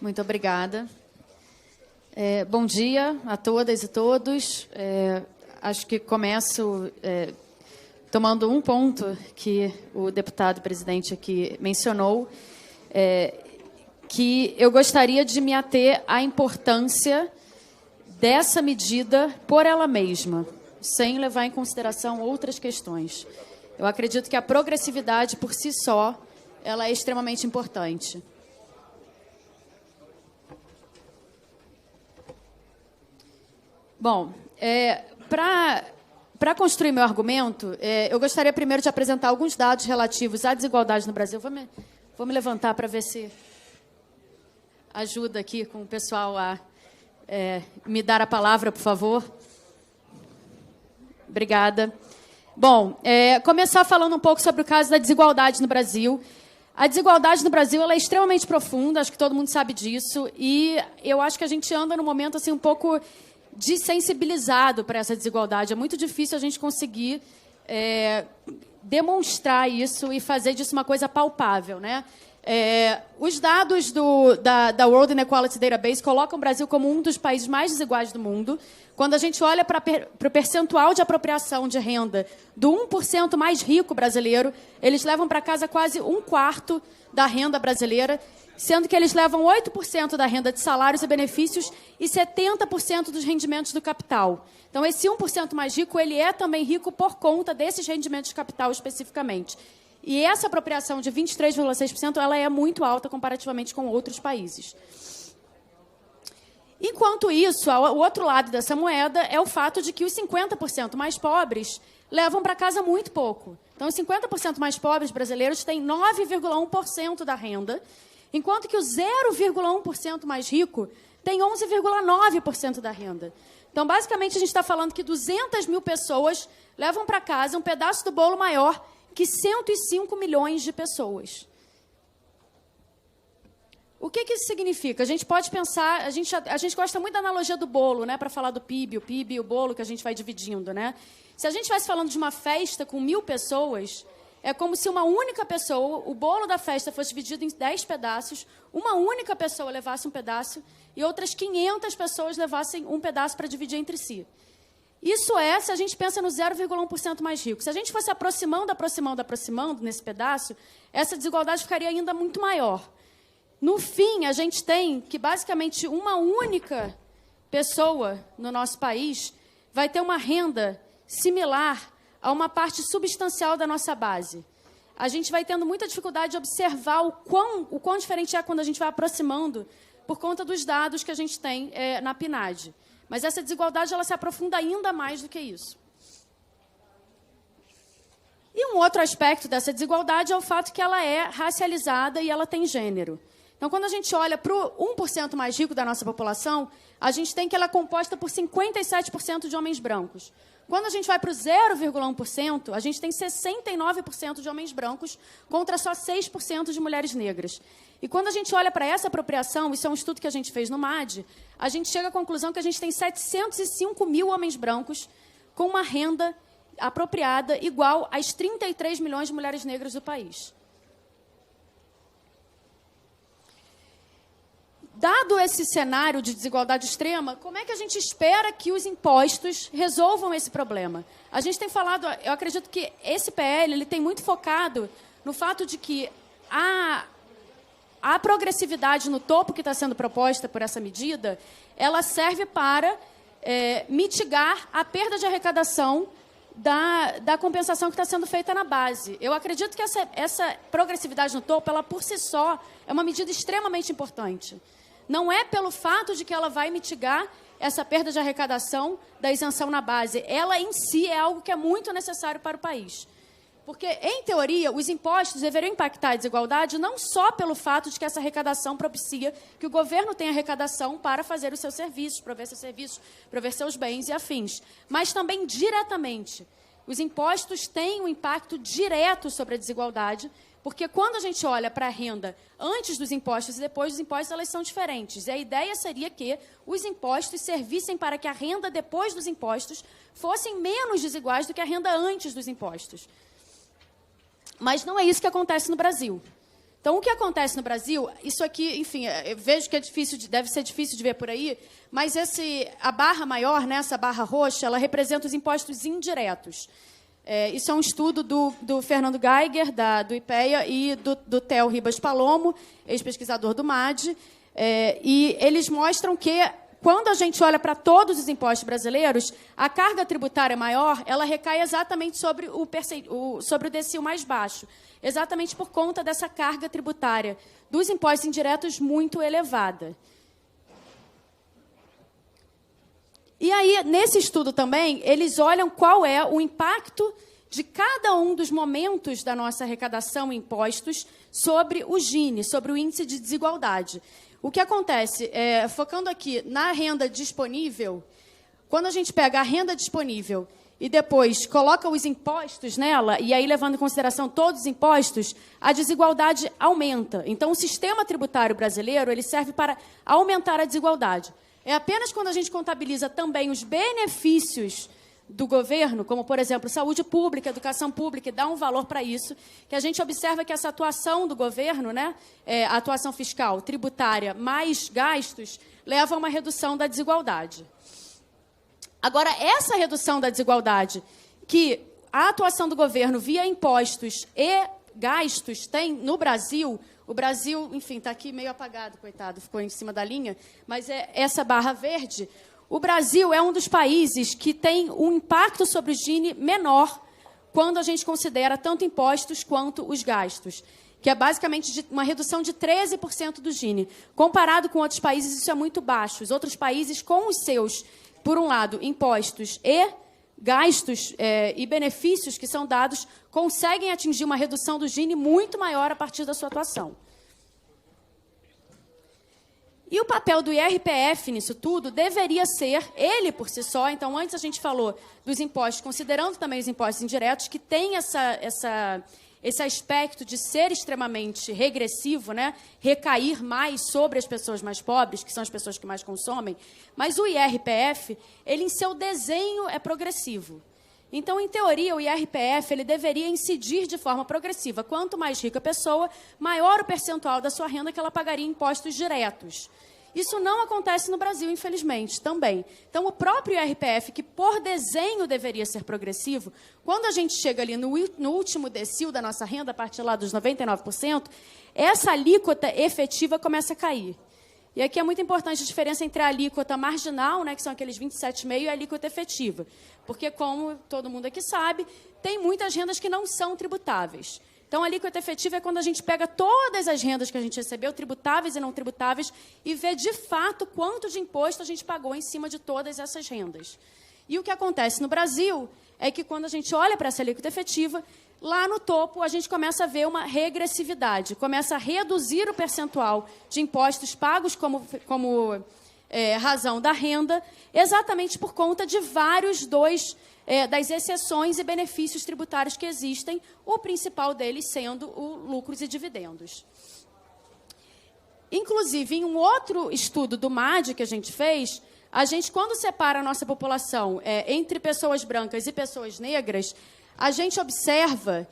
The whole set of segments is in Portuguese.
Muito obrigada. Bom dia a todas e todos. Acho que começo tomando um ponto que o deputado presidente aqui mencionou, que eu gostaria de me ater à importância dessa medida por ela mesma, sem levar em consideração outras questões. Eu acredito que a progressividade, por si só, ela é extremamente importante. Bom, para construir meu argumento, eu gostaria primeiro de apresentar alguns dados relativos à desigualdade no Brasil. Vou me levantar para ver se ajuda aqui com o pessoal a me dar a palavra, por favor. Obrigada. Bom, começar falando um pouco sobre o caso da desigualdade no Brasil. A desigualdade no Brasil ela é extremamente profunda, acho que todo mundo sabe disso, e eu acho que a gente anda num momento assim, um pouco desensibilizado para essa desigualdade. É muito difícil a gente conseguir demonstrar isso e fazer disso uma coisa palpável, né? Os dados da World Inequality Database colocam o Brasil como um dos países mais desiguais do mundo. Quando a gente olha para o percentual de apropriação de renda do 1% mais rico brasileiro, eles levam para casa quase 1/4 da renda brasileira, sendo que eles levam 8% da renda de salários e benefícios e 70% dos rendimentos do capital. Então, esse 1% mais rico, ele é também rico por conta desses rendimentos de capital especificamente. E essa apropriação de 23,6%, ela é muito alta comparativamente com outros países. Enquanto isso, o outro lado dessa moeda é o fato de que os 50% mais pobres levam para casa muito pouco. Então, os 50% mais pobres brasileiros têm 9,1% da renda, enquanto que o 0,1% mais rico tem 11,9% da renda. Então, basicamente, a gente está falando que 200 mil pessoas levam para casa um pedaço do bolo maior que 105 milhões de pessoas. O que isso significa? A gente pode pensar, a gente gosta muito da analogia do bolo, né, para falar do PIB, o PIB e o bolo que a gente vai dividindo, né? Se a gente estivesse falando de uma festa com 1.000 pessoas, é como se uma única pessoa, o bolo da festa fosse dividido em 10 pedaços, uma única pessoa levasse um pedaço e outras 500 pessoas levassem um pedaço para dividir entre si. Isso se a gente pensa no 0,1% mais rico. Se a gente fosse aproximando nesse pedaço, essa desigualdade ficaria ainda muito maior. No fim, a gente tem que, basicamente, uma única pessoa no nosso país vai ter uma renda similar a uma parte substancial da nossa base. A gente vai tendo muita dificuldade de observar o quão diferente é quando a gente vai aproximando por conta dos dados que a gente tem na PNAD. Mas essa desigualdade ela se aprofunda ainda mais do que isso. E um outro aspecto dessa desigualdade é o fato que ela é racializada e ela tem gênero. Então, quando a gente olha para o 1% mais rico da nossa população, a gente tem que ela é composta por 57% de homens brancos. Quando a gente vai para o 0,1%, a gente tem 69% de homens brancos contra só 6% de mulheres negras. E quando a gente olha para essa apropriação, isso é um estudo que a gente fez no MAD, a gente chega à conclusão que a gente tem 705 mil homens brancos com uma renda apropriada igual às 33 milhões de mulheres negras do país. Dado esse cenário de desigualdade extrema, como é que a gente espera que os impostos resolvam esse problema? A gente tem falado, eu acredito que esse PL ele tem muito focado no fato de que a progressividade no topo que está sendo proposta por essa medida, ela serve para mitigar a perda de arrecadação da compensação que está sendo feita na base. Eu acredito que essa progressividade no topo, ela por si só, é uma medida extremamente importante. Não é pelo fato de que ela vai mitigar essa perda de arrecadação da isenção na base. Ela, em si, é algo que é muito necessário para o país. Porque, em teoria, os impostos deveriam impactar a desigualdade não só pelo fato de que essa arrecadação propicia que o governo tenha arrecadação para fazer os seus serviços, prover seus bens e afins, mas também diretamente. Os impostos têm um impacto direto sobre a desigualdade, porque quando a gente olha para a renda antes dos impostos e depois dos impostos, elas são diferentes. E a ideia seria que os impostos servissem para que a renda depois dos impostos fossem menos desiguais do que a renda antes dos impostos. Mas não é isso que acontece no Brasil. Então, o que acontece no Brasil, isso aqui, enfim, eu vejo que deve ser difícil de ver por aí, mas a barra maior, né, essa barra roxa, ela representa os impostos indiretos. Isso é um estudo do Fernando Geiger, do IPEA, e do Theo Ribas Palomo, ex-pesquisador do MAD, e eles mostram que, quando a gente olha para todos os impostos brasileiros, a carga tributária maior ela recai exatamente sobre o decil mais baixo, exatamente por conta dessa carga tributária dos impostos indiretos muito elevada. E aí, nesse estudo também, eles olham qual é o impacto de cada um dos momentos da nossa arrecadação em impostos sobre o Gini, sobre o índice de desigualdade. O que acontece, focando aqui na renda disponível, quando a gente pega a renda disponível e depois coloca os impostos nela, e aí levando em consideração todos os impostos, a desigualdade aumenta. Então, o sistema tributário brasileiro ele serve para aumentar a desigualdade. É apenas quando a gente contabiliza também os benefícios do governo, como, por exemplo, saúde pública, educação pública, e dá um valor para isso, que a gente observa que essa atuação do governo, né, a atuação fiscal, tributária, mais gastos, leva a uma redução da desigualdade. Agora, essa redução da desigualdade que a atuação do governo via impostos e gastos tem no Brasil, o Brasil, enfim, está aqui meio apagado, coitado, ficou em cima da linha, mas é essa barra verde. O Brasil é um dos países que tem um impacto sobre o Gini menor quando a gente considera tanto impostos quanto os gastos, que é basicamente uma redução de 13% do Gini. Comparado com outros países, isso é muito baixo. Os outros países, com os seus, por um lado, impostos e gastos e benefícios que são dados, conseguem atingir uma redução do Gini muito maior a partir da sua atuação. E o papel do IRPF nisso tudo deveria ser, ele por si só, então antes a gente falou dos impostos, considerando também os impostos indiretos, que tem esse aspecto de ser extremamente regressivo, né? Recair mais sobre as pessoas mais pobres, que são as pessoas que mais consomem, mas o IRPF, ele em seu desenho é progressivo. Então, em teoria, o IRPF ele deveria incidir de forma progressiva. Quanto mais rica a pessoa, maior o percentual da sua renda que ela pagaria em impostos diretos. Isso não acontece no Brasil, infelizmente, também. Então, o próprio IRPF, que por desenho deveria ser progressivo, quando a gente chega ali no último decil da nossa renda, a partir lá dos 99%, essa alíquota efetiva começa a cair. E aqui é muito importante a diferença entre a alíquota marginal, né, que são aqueles 27,5%, e a alíquota efetiva. Porque, como todo mundo aqui sabe, tem muitas rendas que não são tributáveis. Então, a alíquota efetiva é quando a gente pega todas as rendas que a gente recebeu, tributáveis e não tributáveis, e vê, de fato, quanto de imposto a gente pagou em cima de todas essas rendas. E o que acontece no Brasil é que, quando a gente olha para essa alíquota efetiva, lá no topo, a gente começa a ver uma regressividade, começa a reduzir o percentual de impostos pagos como razão da renda, exatamente por conta de vários das exceções e benefícios tributários que existem, o principal deles sendo o lucros e dividendos. Inclusive, em um outro estudo do MAD que a gente fez, a gente, quando separa a nossa população entre pessoas brancas e pessoas negras, a gente observa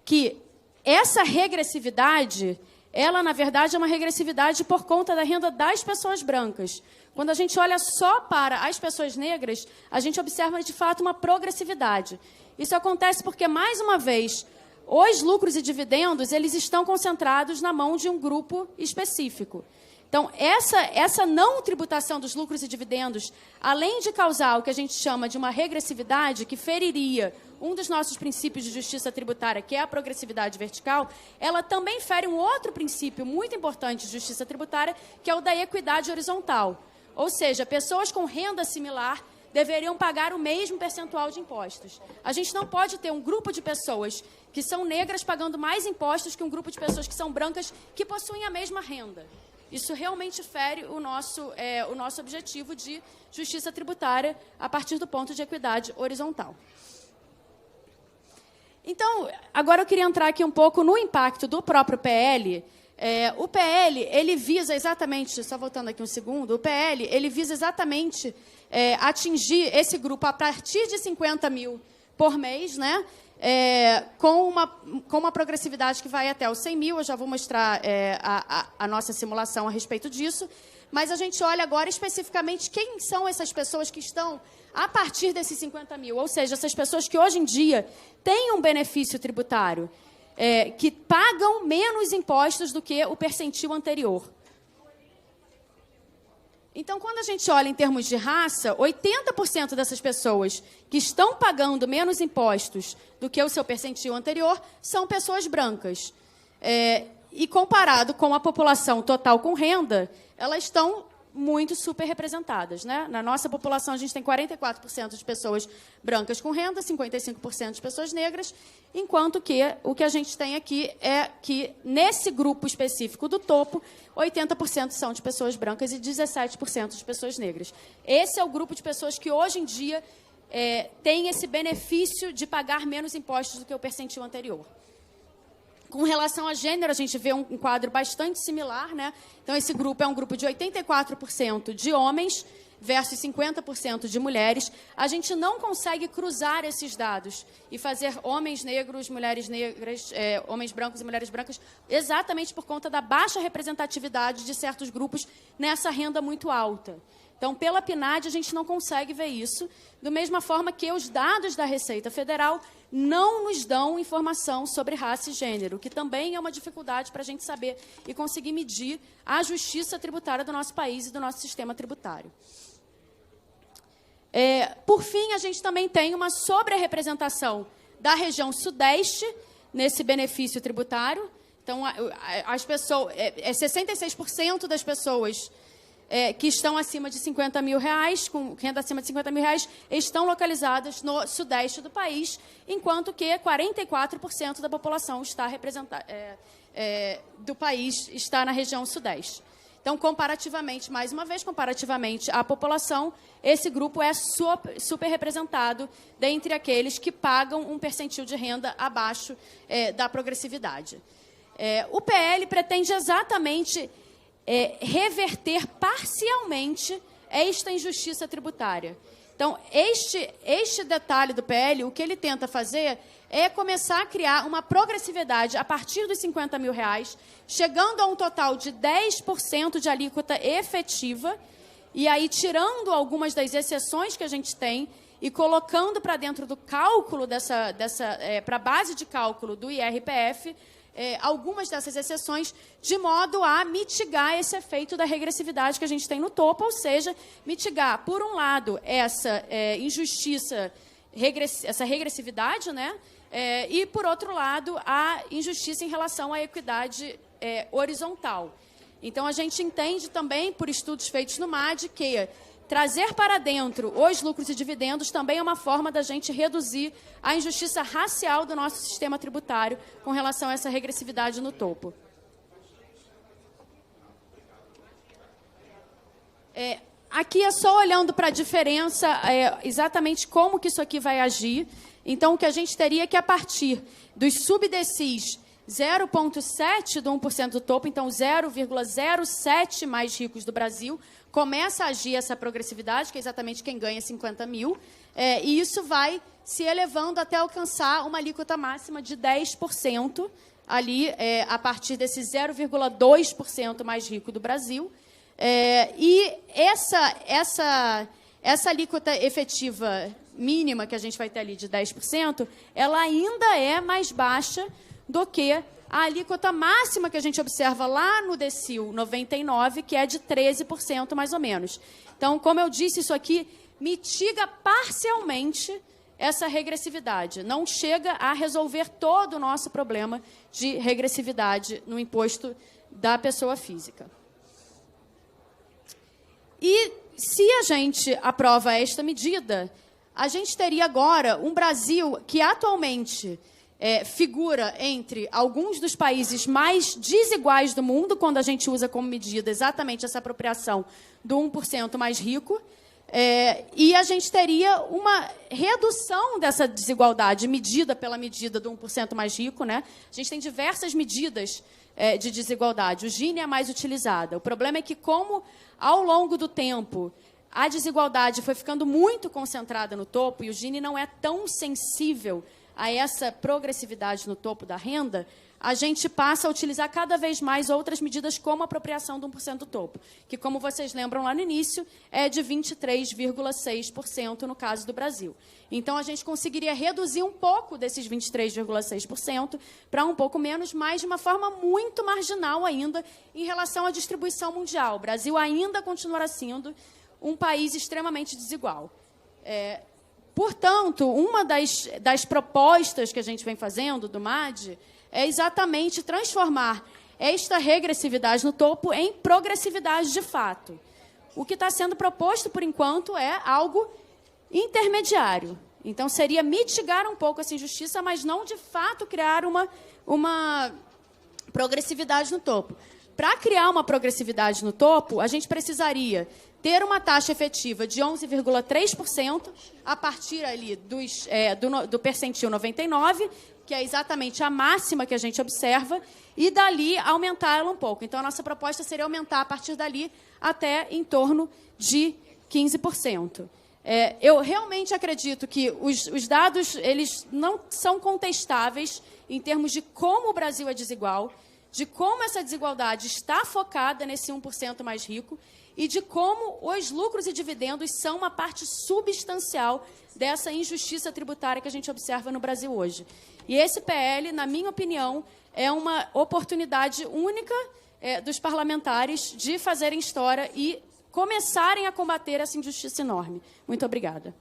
que essa regressividade, ela, na verdade, é uma regressividade por conta da renda das pessoas brancas. Quando a gente olha só para as pessoas negras, a gente observa, de fato, uma progressividade. Isso acontece porque, mais uma vez, os lucros e dividendos eles estão concentrados na mão de um grupo específico. Então, essa não tributação dos lucros e dividendos, além de causar o que a gente chama de uma regressividade, que feriria um dos nossos princípios de justiça tributária, que é a progressividade vertical, ela também fere um outro princípio muito importante de justiça tributária, que é o da equidade horizontal. Ou seja, pessoas com renda similar deveriam pagar o mesmo percentual de impostos. A gente não pode ter um grupo de pessoas que são negras pagando mais impostos que um grupo de pessoas que são brancas que possuem a mesma renda. Isso realmente fere o nosso objetivo de justiça tributária a partir do ponto de equidade horizontal. Então, agora eu queria entrar aqui um pouco no impacto do próprio PL. O PL, ele visa exatamente, só voltando aqui um segundo, o PL, ele visa exatamente atingir esse grupo a partir de 50 mil por mês, né? com uma progressividade que vai até os 100 mil. Eu já vou mostrar a nossa simulação a respeito disso. Mas a gente olha agora especificamente quem são essas pessoas que estão a partir desses 50 mil. Ou seja, essas pessoas que hoje em dia têm um benefício tributário, que pagam menos impostos do que o percentil anterior. Então, quando a gente olha em termos de raça, 80% dessas pessoas que estão pagando menos impostos do que o seu percentil anterior são pessoas brancas. E comparado com a população total com renda, elas estão muito super representadas, né? Na nossa população, a gente tem 44% de pessoas brancas com renda, 55% de pessoas negras, enquanto que o que a gente tem aqui é que, nesse grupo específico do topo, 80% são de pessoas brancas e 17% de pessoas negras. Esse é o grupo de pessoas que, hoje em dia, tem esse benefício de pagar menos impostos do que o percentil anterior. Com relação a gênero, a gente vê um quadro bastante similar, né? Então, esse grupo é um grupo de 84% de homens versus 50% de mulheres. A gente não consegue cruzar esses dados e fazer homens negros, mulheres negras, homens brancos e mulheres brancas, exatamente por conta da baixa representatividade de certos grupos nessa renda muito alta. Então, pela PNAD, a gente não consegue ver isso, da mesma forma que os dados da Receita Federal não nos dão informação sobre raça e gênero, que também é uma dificuldade para a gente saber e conseguir medir a justiça tributária do nosso país e do nosso sistema tributário. Por fim, a gente também tem uma sobre-representação da região Sudeste nesse benefício tributário. Então, as pessoas, 66% das pessoas que estão acima de 50 mil reais, com renda acima de 50 mil reais, estão localizadas no sudeste do país, enquanto que 44% da população está do país está na região sudeste. Então, comparativamente, mais uma vez, comparativamente à população, esse grupo é super representado dentre aqueles que pagam um percentil de renda abaixo da progressividade. O PL pretende exatamente reverter parcialmente esta injustiça tributária. Então, este detalhe do PL, o que ele tenta fazer é começar a criar uma progressividade a partir dos 50 mil reais, chegando a um total de 10% de alíquota efetiva, e aí tirando algumas das exceções que a gente tem e colocando para dentro do cálculo para a base de cálculo do IRPF, algumas dessas exceções, de modo a mitigar esse efeito da regressividade que a gente tem no topo, ou seja, mitigar, por um lado, essa injustiça, essa regressividade, né? E, por outro lado, a injustiça em relação à equidade horizontal. Então, a gente entende também, por estudos feitos no MAD, que trazer para dentro os lucros e dividendos também é uma forma da gente reduzir a injustiça racial do nosso sistema tributário com relação a essa regressividade no topo. Aqui é só olhando para a diferença, exatamente como que isso aqui vai agir. Então, o que a gente teria é que, a partir dos subdecis 0,7 do 1% do topo, então 0,07 mais ricos do Brasil, começa a agir essa progressividade, que é exatamente quem ganha 50 mil, e isso vai se elevando até alcançar uma alíquota máxima de 10%, ali, a partir desse 0,2% mais rico do Brasil. E essa alíquota efetiva mínima que a gente vai ter ali de 10%, ela ainda é mais baixa do que a alíquota máxima que a gente observa lá no Decil 99, que é de 13%, mais ou menos. Então, como eu disse, isso aqui mitiga parcialmente essa regressividade. Não chega a resolver todo o nosso problema de regressividade no imposto da pessoa física. E, se a gente aprova esta medida, a gente teria agora um Brasil que atualmente figura entre alguns dos países mais desiguais do mundo, quando a gente usa como medida exatamente essa apropriação do 1% mais rico, e a gente teria uma redução dessa desigualdade medida pela medida do 1% mais rico, né? A gente tem diversas medidas de desigualdade. O Gini é a mais utilizada. O problema é que, como ao longo do tempo a desigualdade foi ficando muito concentrada no topo, e o Gini não é tão sensível a essa progressividade no topo da renda, a gente passa a utilizar cada vez mais outras medidas como a apropriação do 1% do topo, que, como vocês lembram lá no início, é de 23,6% no caso do Brasil. Então, a gente conseguiria reduzir um pouco desses 23,6% para um pouco menos, mas de uma forma muito marginal ainda em relação à distribuição mundial. O Brasil ainda continuará sendo um país extremamente desigual. Portanto, uma das propostas que a gente vem fazendo do MAD é exatamente transformar esta regressividade no topo em progressividade de fato. O que está sendo proposto, por enquanto, é algo intermediário. Então, seria mitigar um pouco essa injustiça, mas não, de fato, criar uma progressividade no topo. Para criar uma progressividade no topo, a gente precisaria ter uma taxa efetiva de 11,3% a partir ali do percentil 99, que é exatamente a máxima que a gente observa, e dali aumentar ela um pouco. Então, a nossa proposta seria aumentar a partir dali até em torno de 15%. Eu realmente acredito que os dados eles não são contestáveis em termos de como o Brasil é desigual, de como essa desigualdade está focada nesse 1% mais rico e de como os lucros e dividendos são uma parte substancial dessa injustiça tributária que a gente observa no Brasil hoje. E esse PL, na minha opinião, é uma oportunidade única dos parlamentares de fazerem história e começarem a combater essa injustiça enorme. Muito obrigada.